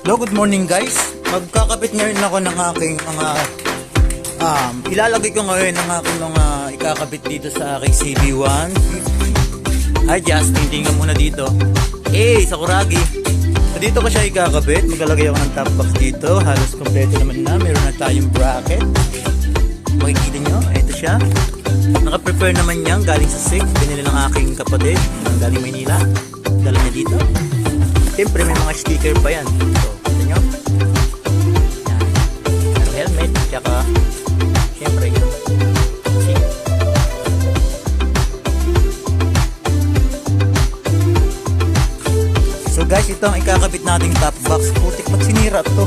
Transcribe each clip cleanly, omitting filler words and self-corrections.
Hello, good morning guys. Magkakabit ngayon ako ng aking mga ilalagay ko ngayon ng aking mga ikakabit dito sa aking CB1. Hi Justin, tingnan muna dito. Sa Kuragi. So dito ko siya ikakabit. Maglalagay ako ng top box dito. Halos kompleto naman na. Meron na tayong bracket. Makikita nyo, ito siya. Naka-prepare naman yan. Galing sa SIG. Binili ng aking kapatid. Galing Maynila. Dala niya dito. Siyempre may mga sticker pa yan. So, kita nyo. Yan. Ang helmet. Tsaka, siyempre yung SIG. So guys, ito ang ikakabit nating top box. Putik magsinira to.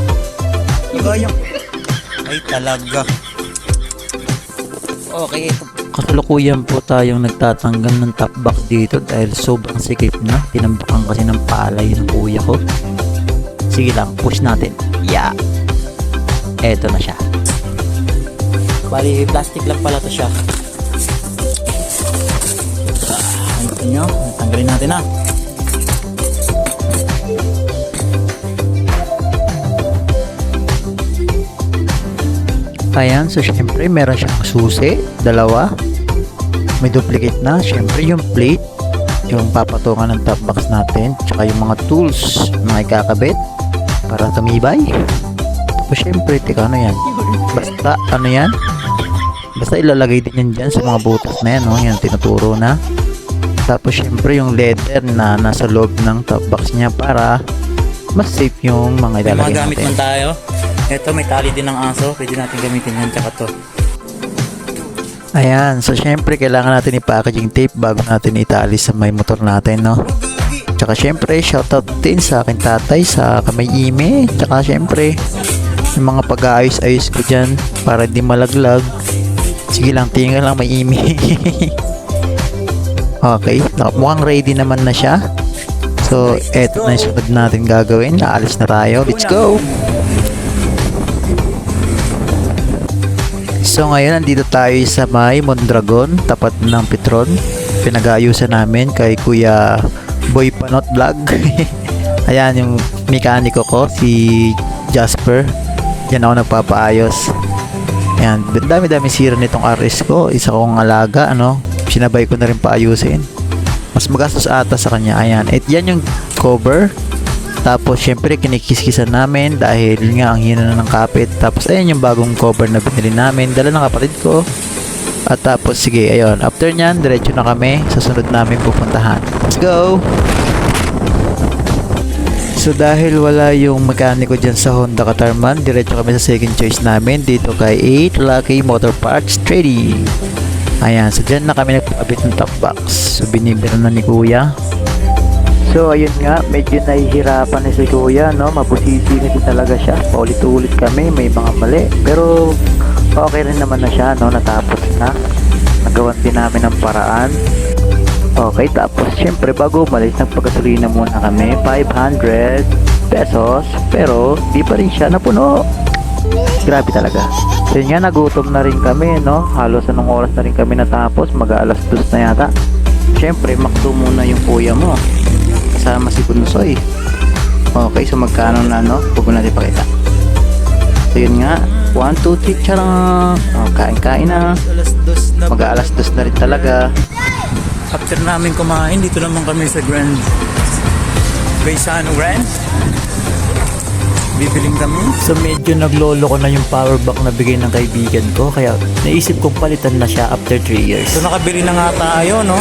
Nagayang. Ay talaga. Okay, ito. Kasalukuyan po tayong nagtatanggal ng top box dito dahil sobrang sikip na. Tinambakan kasi ng palay ng kuya ko. Sige lang, push natin. Yeah! Eto na siya. Bali, plastic lang pala to siya. Ano nyo? Tanggalin natin na. Ayan, so syempre meron siyang susi, dalawa. May duplicate na, syempre yung plate, yung papatungan ng top box natin, tsaka yung mga tools na ikakabit para tumibay. Tapos syempre, teka, ano yan? Basta, ano yan? Basta ilalagay din yan dyan sa mga butas na yan, no? Yan, tinuturo na. Tapos syempre yung leather na nasa loob ng top box niya para mas safe yung mga ilalagay Mga gamit natin. man tayo. Ito, may tali din ng aso. Pwede natin gamitin yan. Tsaka to. Ayan, so syempre kailangan natin i-packaging tape bago natin itali sa may motor natin, no? Tsaka syempre, shoutout din sa akin tatay sa kamay ime. Tsaka syempre, yung mga pag-aayos-ayos ko dyan para di malaglag. Sige lang, tingnan lang may ime. Okay, mukhang ready naman na siya. So, eto na yung sunod natin gagawin. Naalis na tayo. Let's go! So ngayon nandito tayo sa may Mondragon, tapat ng Petron. Pinag-aayusan namin kay Kuya Boy Panot Vlog. Ayan yung mekaniko ko, si Jasper. Yan ako nagpapaayos. Ayan, dami-dami sira nitong RS ko. Isa kong alaga, ano. Sinabay ko na rin paayusin. Mas magastos ata sa kanya. Ayan, yan yung cover. Tapos syempre kinikis-kisan namin dahil nga ang hina na ng kapit. Tapos ayan yung bagong cover na binili namin, dala ng kapatid ko. At tapos sige, ayun, after nyan diretso na kami sa sunod namin pupuntahan. Let's go! So dahil wala yung mekaniko dyan sa Honda Catarman, diretso kami sa second choice namin dito kay 8 Lucky Motor Parts Trading. Ayan, so dyan na kami nagpapabit ng top box. So binibira na ni Kuya. So ayun nga, medyo nahihirapan na si Kuya, no? Mabusisi na din talaga siya. Paulit-ulit kami, may mga mali. Pero okay rin naman na siya, no? Natapos na. Nagawan din namin ng paraan. Okay, tapos syempre bago umalis, nagpagasolina muna kami. 500 pesos. Pero di pa rin siya napuno. Grabe talaga. So yun nga, nagutom na rin kami, no? Halos anong oras na rin kami natapos. Mag-aalas 2 na yata. Syempre, makdo muna yung kuya mo. Kasama si Bunsoy. Okay, so magkano na, no? Huwag mo natin pakita. So yun nga, 1, 2, 3, charang. Kain-kain na. Mag-aalas 2 na rin talaga. After namin kumain, dito naman kami sa Grand Baysano Grand. Bibiling kami. So medyo naglolo ko na yung power bank na bigay ng kaibigan ko. Kaya naisip kong palitan na siya after 3 years. So nakabili na nga tayo, no?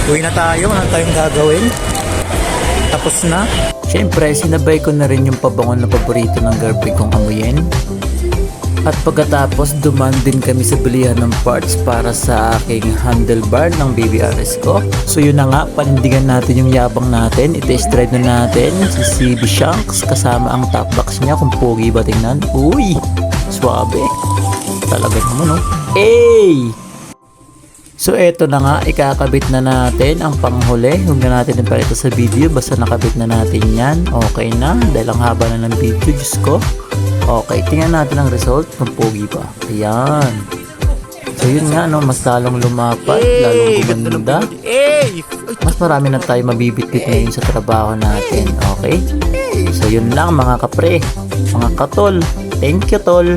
Uwi na tayo. Ano tayong gagawin? Tapos na. Siyempre, sinabay ko na rin yung pabango na paborito ng girlfriend kong amuyin. At pagkatapos, duman din kami sa bilihan ng parts para sa aking handlebar ng baby RS ko. So yun na nga, panindigan natin yung yabang natin. I-test drive na natin si CB Shanks kasama ang top box niya kung pogi ba tingnan. Uy! Swabe. Talaga naman, no? Hey! So eto na nga, ikakabit na natin ang panghuli. Huwag na natin ipalito sa video, basta nakabit na natin yan. Okay na, dahil ang haba na ng video, Diyos ko. Okay, tingnan natin ang result kung pogi pa. Ayan. So yun nga, no, mas lalong lumapad, lalong gumanda. Mas marami na tayo mabibitbit ngayon sa trabaho natin, okay? So yun lang mga kapre, mga katol. Thank you tol.